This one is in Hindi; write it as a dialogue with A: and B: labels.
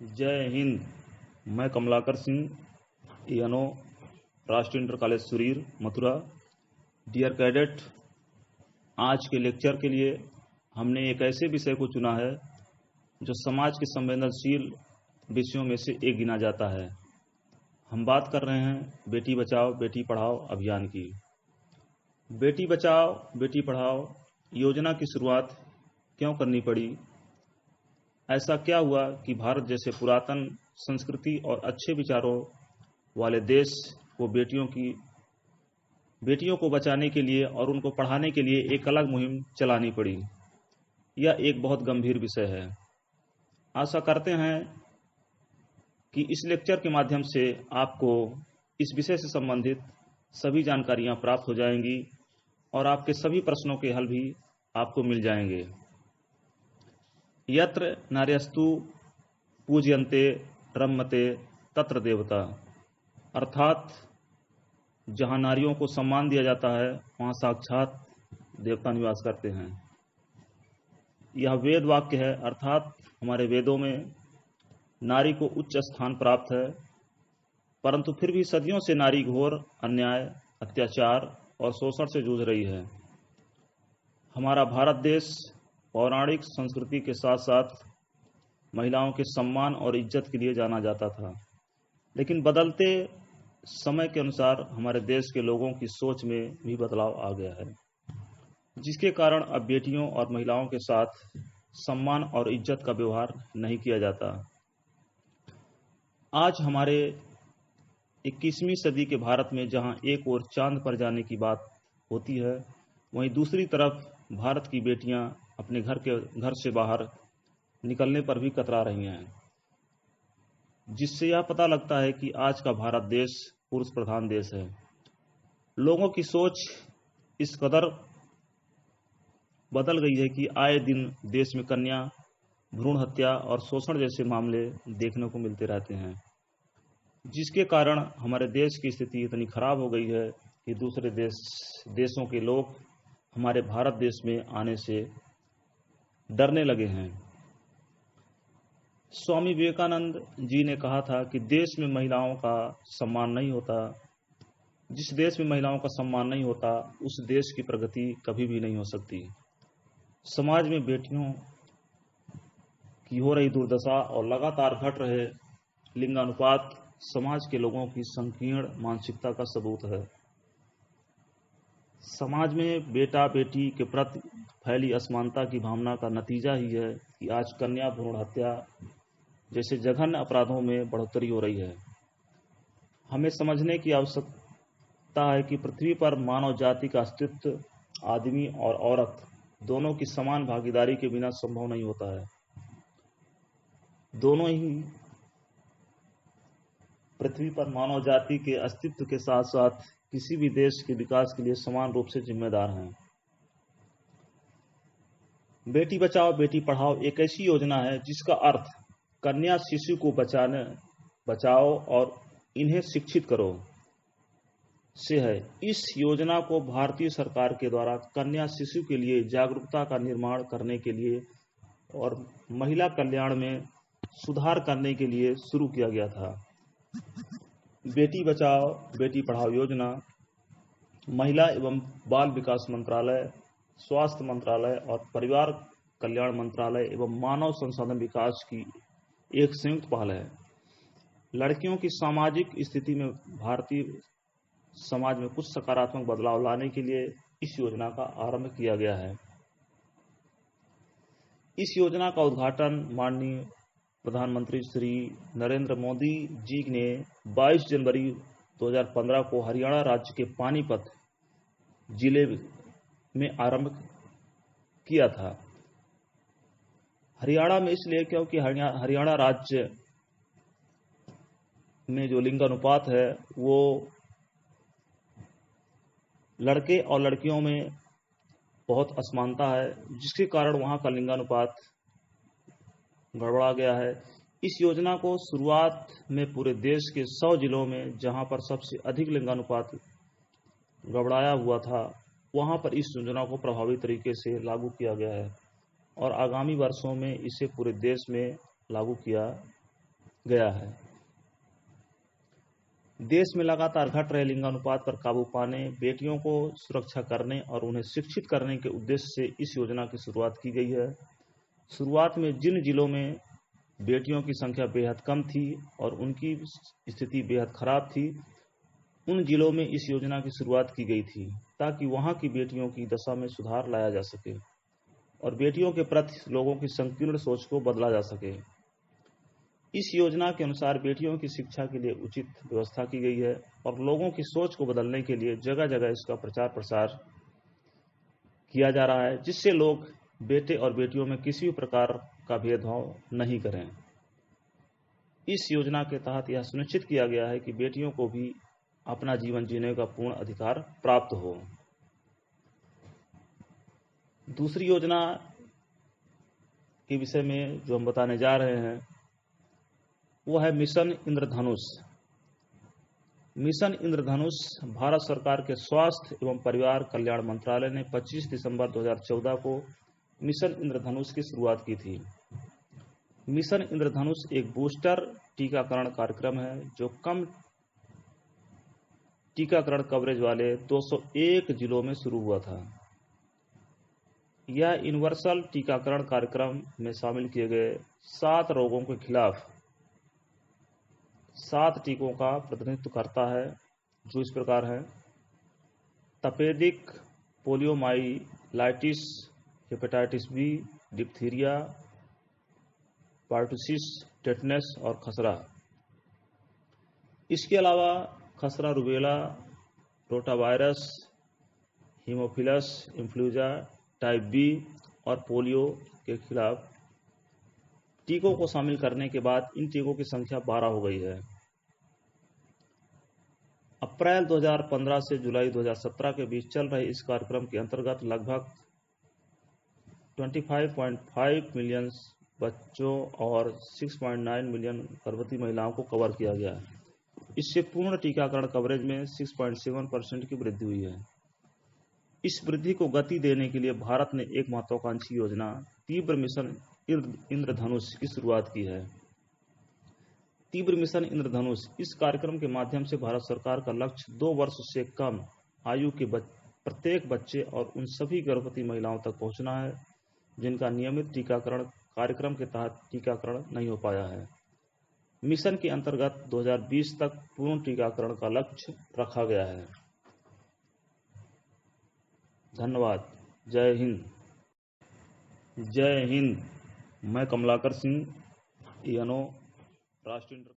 A: जय हिंद। मैं कमलाकर सिंह यानो राष्ट्रीय inter college Surir Mathura. Dear cadet, आज के लेक्चर के लिए हमने एक ऐसे विषय को चुना है जो समाज के संवेदनशील विषयों में से एक गिना जाता है। हम बात कर रहे हैं बेटी बचाओ बेटी पढ़ाओ अभियान की। बेटी बचाओ बेटी पढ़ाओ योजना की शुरुआत क्यों करनी पड़ी? ऐसा क्या हुआ कि भारत जैसे पुरातन संस्कृति और अच्छे विचारों वाले देश को बेटियों को बचाने के लिए और उनको पढ़ाने के लिए एक अलग मुहिम चलानी पड़ी? यह एक बहुत गंभीर विषय है। आशा करते हैं कि इस लेक्चर के माध्यम से आपको इस विषय से संबंधित सभी जानकारियां प्राप्त हो जाएंगी और आपके सभी प्रश्नों के हल भी आपको मिल जाएंगे। यत्र नार्यस्तु पूज्यन्ते रमते तत्र देवता, अर्थात जहाँ नारियों को सम्मान दिया जाता है वहाँ साक्षात देवता निवास करते हैं। यह वेद वाक्य है, अर्थात हमारे वेदों में नारी को उच्च स्थान प्राप्त है, परंतु फिर भी सदियों से नारी घोर अन्याय, अत्याचार और शोषण से जूझ रही है। हमारा भारत देश पौराणिक संस्कृति के साथ साथ महिलाओं के सम्मान और इज्जत के लिए जाना जाता था, लेकिन बदलते समय के अनुसार हमारे देश के लोगों की सोच में भी बदलाव आ गया है, जिसके कारण अब बेटियों और महिलाओं के साथ सम्मान और इज्जत का व्यवहार नहीं किया जाता। आज हमारे 21वीं सदी के भारत में जहां एक ओर चांद पर जाने की बात होती है, वहीं दूसरी तरफ भारत की बेटियां अपने घर से बाहर निकलने पर भी कतरा रही हैं, जिससे यह पता लगता है कि आज का भारत देश पुरुष प्रधान देश है। लोगों की सोच इस कदर बदल गई है कि आए दिन देश में कन्या भ्रूण हत्या और शोषण जैसे मामले देखने को मिलते रहते हैं, जिसके कारण हमारे देश की स्थिति इतनी खराब हो गई है कि दूसरे देशों के लोग हमारे भारत देश में आने से डरने लगे हैं। स्वामी विवेकानंद जी ने कहा था कि देश में महिलाओं का सम्मान नहीं होता, जिस देश में महिलाओं का सम्मान नहीं होता उस देश की प्रगति कभी भी नहीं हो सकती। समाज में बेटियों की हो रही दुर्दशा और लगातार घट रहे लिंगानुपात समाज के लोगों की संकीर्ण मानसिकता का सबूत है। समाज में बेटा बेटी के प्रति फैली असमानता की भावना का नतीजा ही है कि आज कन्या भ्रूण हत्या जैसे जघन्य अपराधों में बढ़ोतरी हो रही है। हमें समझने की आवश्यकता है कि पृथ्वी पर मानव जाति का अस्तित्व आदमी और औरत दोनों की समान भागीदारी के बिना संभव नहीं होता है। दोनों ही पृथ्वी पर मानव जाति के अस्तित्व के साथ साथ किसी भी देश के विकास के लिए समान रूप से जिम्मेदार हैं। बेटी बचाओ बेटी पढ़ाओ एक ऐसी योजना है जिसका अर्थ कन्या शिशु को बचाओ और इन्हें शिक्षित करो से है। इस योजना को भारतीय सरकार के द्वारा कन्या शिशु के लिए जागरूकता का निर्माण करने के लिए और महिला कल्याण में सुधार करने के लिए शुरू किया गया था। बेटी बचाओ बेटी पढ़ाओ योजना महिला एवं बाल विकास मंत्रालय, स्वास्थ्य मंत्रालय और परिवार कल्याण मंत्रालय एवं मानव संसाधन विकास की एक संयुक्त पहल है। लड़कियों की सामाजिक स्थिति में भारतीय समाज में कुछ सकारात्मक बदलाव लाने के लिए इस योजना का आरंभ किया गया है। इस योजना का उद्घाटन माननीय प्रधानमंत्री श्री नरेंद्र मोदी जी ने 22 जनवरी 2015 को हरियाणा राज्य के पानीपत जिले में आरंभ किया था। हरियाणा में इसलिए क्योंकि हरियाणा राज्य में जो लिंगानुपात है वो लड़के और लड़कियों में बहुत असमानता है, जिसके कारण वहाँ का लिंगानुपात गड़बड़ा गया है। इस योजना को शुरुआत में पूरे देश के 100 जिलों में जहां पर सबसे अधिक लिंगानुपात गड़बड़ाया हुआ था, वहां पर इस योजना को प्रभावी तरीके से लागू किया गया है और आगामी वर्षों में इसे पूरे देश में लागू किया गया है। देश में लगातार घट रहे लिंगानुपात पर काबू पाने, बेटियों को सुरक्षा करने और उन्हें शिक्षित करने के उद्देश्य से इस योजना की शुरुआत की गई है। शुरुआत में जिन जिलों में बेटियों की संख्या बेहद कम थी और उनकी स्थिति बेहद खराब थी, उन जिलों में इस योजना की शुरुआत की गई थी ताकि वहां की बेटियों की दशा में सुधार लाया जा सके और बेटियों के प्रति लोगों की संकीर्ण सोच को बदला जा सके। इस योजना के अनुसार बेटियों की शिक्षा के लिए उचित व्यवस्था की गई है और लोगों की सोच को बदलने के लिए जगह जगह इसका प्रचार प्रसार किया जा रहा है, जिससे लोग बेटे और बेटियों में किसी भी प्रकार का भेदभाव नहीं करें। इस योजना के तहत यह सुनिश्चित किया गया है कि बेटियों को भी अपना जीवन जीने का पूर्ण अधिकार प्राप्त हो। दूसरी योजना के विषय में जो हम बताने जा रहे हैं वो है मिशन इंद्रधनुष। मिशन इंद्रधनुष भारत सरकार के स्वास्थ्य एवं परिवार कल्याण मंत्रालय ने 25 दिसंबर 2014 को मिशन इंद्रधनुष की शुरुआत की थी। मिशन इंद्रधनुष एक बूस्टर टीकाकरण कार्यक्रम है जो कम टीकाकरण कवरेज वाले 201 जिलों में शुरू हुआ था। यह यूनिवर्सल टीकाकरण कार्यक्रम में शामिल किए गए 7 रोगों के खिलाफ 7 टीकों का प्रतिनिधित्व करता है, जो इस प्रकार हैं: तपेदिक, poliomyelitis, hepatitis B, diphtheria, pertussis, tetanus और खसरा। इसके अलावा खसरा, rubella, rotavirus, haemophilus influenza type B और पोलियो के खिलाफ टीकों को शामिल करने के बाद इन टीकों की संख्या 12 हो गई है। अप्रैल 2015 से जुलाई 2017 के बीच चल रहे इस कार्यक्रम के अंतर्गत लगभग 25.5 मिलियन बच्चों और 6.9 मिलियन गर्भवती महिलाओं को कवर किया गया है। इससे पूर्ण टीकाकरण कवरेज में 6.7% की वृद्धि हुई है। इस वृद्धि को गति देने के लिए भारत ने एक महत्वाकांक्षी योजना तीव्र मिशन इंद्रधनुष की शुरुआत की है। तीव्र मिशन इंद्रधनुष इस कार्यक्रम के माध्यम से भारत सरकार का लक्ष्य 2 वर्ष से कम आयु के प्रत्येक बच्चे और उन सभी गर्भवती महिलाओं तक पहुंचना है जिनका नियमित टीकाकरण कार्यक्रम के तहत टीकाकरण नहीं हो पाया है। मिशन के अंतर्गत 2020 तक पूर्ण टीकाकरण का लक्ष्य रखा गया है। धन्यवाद। जय हिंद। जय हिंद। मैं कमलाकर सिंह, ENO, राष्ट्रीय